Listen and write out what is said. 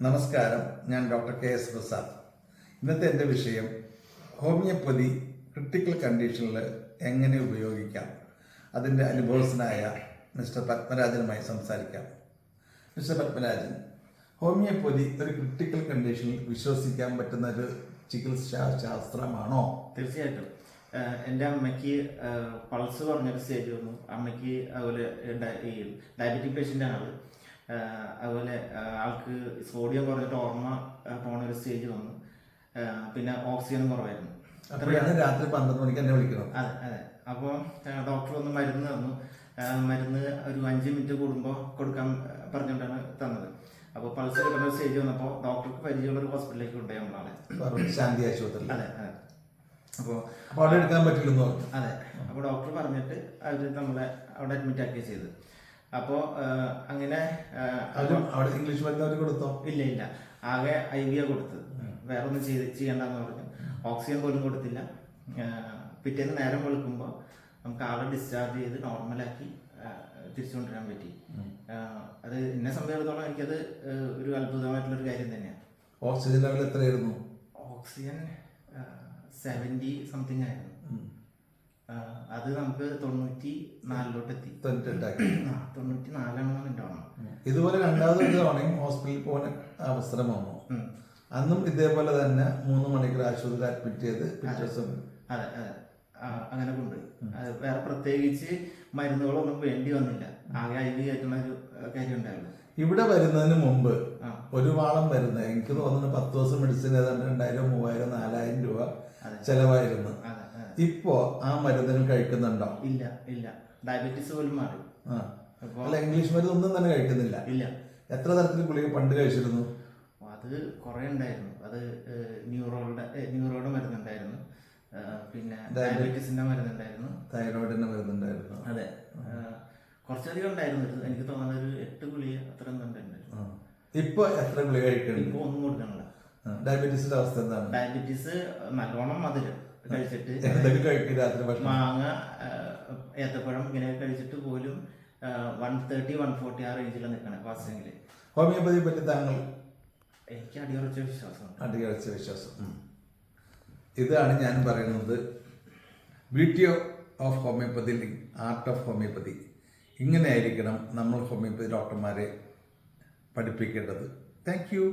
നമസ്കാരം, ഞാൻ doctor KS Prasad. ഇന്നത്തെ എൻ്റെ വിഷയം ഹോമിയോപ്പതി ക്രിട്ടിക്കൽ കണ്ടീഷനിൽ എങ്ങനെ ഉപയോഗിക്കാം. അതിൻ്റെ അനുഭവസ്ഥനായ മിസ്റ്റർ പത്മരാജനുമായി സംസാരിക്കാം. മിസ്റ്റർ പത്മരാജൻ, ഹോമിയോപ്പതി ഒരു ക്രിട്ടിക്കൽ കണ്ടീഷനിൽ വിശ്വസിക്കാൻ പറ്റുന്ന ഒരു ചികിത്സാ ശാസ്ത്രമാണോ? തീർച്ചയായിട്ടും. എൻ്റെ അമ്മയ്ക്ക് പൾസ് കുറഞ്ഞൊരു സ്റ്റേജ് വന്നു. അമ്മയ്ക്ക് അതുപോലെ ഈ ഡയബറ്റിക് പേഷ്യൻ്റാണ് ആള്. അതുപോലെ ആൾക്ക് സോഡിയം കുറഞ്ഞിട്ട് ഓർമ്മ പോണ ഒരു സ്റ്റേജ് വന്നു. പിന്നെ ഓക്സിജനും കുറവായിരുന്നു. രാത്രി 12 മണിക്ക് എന്നെ വിളിക്കണം. അതെ അതെ. അപ്പോൾ ഡോക്ടർ ഒന്ന് മരുന്ന് തന്നു. മരുന്ന് ഒരു 5 മിനിറ്റ് കൂടുമ്പോൾ കൊടുക്കാൻ പറഞ്ഞുകൊണ്ടാണ് തന്നത്. അപ്പോൾ പൾസ് കിട്ടുന്ന സ്റ്റേജ് വന്നപ്പോൾ ഡോക്ടർക്ക് പരിചയമുള്ള ഒരു ഹോസ്പിറ്റലിലേക്ക് കൊണ്ടുപോയി നമ്മളാണ് ശാന്തി ആശുപത്രി. അതെ അതെ. അപ്പോൾ അവിടെ എടുക്കാൻ പറ്റില്ലെന്ന് പറഞ്ഞു. അതെ. അപ്പോൾ ഡോക്ടർ പറഞ്ഞിട്ട് അവർ നമ്മളെ അവിടെ അഡ്മിറ്റ് ആക്കി ചെയ്ത്. അപ്പോൾ അങ്ങനെ അവിടെ ഇംഗ്ലീഷ് മരുന്ന് അവർ കൊടുത്തോ? ഇല്ല ഇല്ല, ആകെ IV കൊടുത്തത്. വേറെ ഒന്നും ചെയ്യണ്ടെന്ന് പറഞ്ഞു. ഓക്സിജൻ പോലും കൊടുത്തില്ല. പിറ്റേന്ന് നേരം വെളുക്കുമ്പോൾ നമുക്ക് ആളെ ഡിസ്ചാർജ് ചെയ്ത് നോർമലാക്കി തിരിച്ചു കൊണ്ടുവരാൻ പറ്റി. അത് എന്നെ സംബന്ധിച്ചിടത്തോളം എനിക്കത് ഒരു അത്ഭുതമായിട്ടുള്ളൊരു കാര്യം തന്നെയാണ്. ഓക്സിജൻ ലെവൽ എത്രയായിരുന്നു? ഓക്സിജൻ 70 സംതിങ് ആയിരുന്നു. അത് നമുക്ക് 94 എത്തി. 94 എൻ്റെ ഓർമ്മ. ഇതുപോലെ രണ്ടാമത് തവണയും ഹോസ്പിറ്റലിൽ പോകുന്ന അവസരം വന്നു. അന്നും ഇതേപോലെ തന്നെ 3 മണിക്കൂർ ആശുപത്രി അഡ്മിറ്റ് ചെയ്ത് പിറ്റേ ദിവസം. അതെ അതെ, അങ്ങനെ കൊണ്ടുപോയി. വേറെ പ്രത്യേകിച്ച് മരുന്നുകളൊന്നും വേണ്ടി വന്നില്ല. ആകെ IV കയറ്റുന്ന ഒരു കാര്യം ഉണ്ടായിരുന്നു. ഇവിടെ വരുന്നതിന് മുമ്പ് ഒരു വാളം മരുന്ന്, എനിക്ക് തോന്നുന്നു 10 ദിവസം മെഡിസിൻ ഏതാണ്ട് 2000, 3000, 4000 രൂപ ചെലവായിരുന്നു. ഇപ്പോ ആ മരുന്നുകൾ കഴിക്കുന്നുണ്ടോ? ഇല്ല ഇല്ല, ഡയബറ്റീസ് പോലും മാറി. അല്ല, ഇംഗ്ലീഷ് മരുന്ന് ഒന്നും തന്നെ കഴിക്കുന്നില്ല. ഇല്ല. എത്ര തരത്തിൽ ഗുളിക പണ്ട് കഴിച്ചിരുന്നു? അത് കുറെ ഉണ്ടായിരുന്നു. അത് ന്യൂറോയുടെ മരുന്നുണ്ടായിരുന്നു, പിന്നെ ഡയബറ്റീസിന്റെ മരുന്നുണ്ടായിരുന്നു, തൈറോയിഡിന്റെ മരുന്നുണ്ടായിരുന്നു. അതെ, കുറച്ചധികം ഉണ്ടായിരുന്നു. എനിക്ക് തോന്നുന്നത് ഒരു 8 ഗുളിക അത്ര ഉണ്ടായിരുന്നു. ഇപ്പൊ എത്ര ഗുളിക കഴിക്കണം? ഇപ്പൊ ഒന്നും കൊടുക്കണില്ല. ഡയബറ്റീസിന്റെ അവസ്ഥ എന്താണ്? ഡയബറ്റീസ് നല്ലോണം മധുരം കഴിച്ചിട്ട്, എന്തൊക്കെ കഴിക്കും രാത്രി? മാങ്ങ, ഏത്തപ്പഴം ഇങ്ങനെ കഴിച്ചിട്ട് പോലും 130, 140 ആ റേഞ്ചിലാണ് നിൽക്കണേ ഫാസ്റ്റിംഗില്. ഹോമിയോപ്പതിയെ പറ്റി താങ്കൾ? എനിക്ക് അടിയുറച്ച വിശ്വാസം. അടിയുറച്ച വിശ്വാസം. ഇതാണ് ഞാൻ പറയുന്നത്, beauty of homeopathy, art of homeopathy. ഇങ്ങനെ ആയിരിക്കണം നമ്മൾ ഹോമിയോപ്പതി ഡോക്ടർമാരെ പഠിപ്പിക്കേണ്ടത്. Thank U.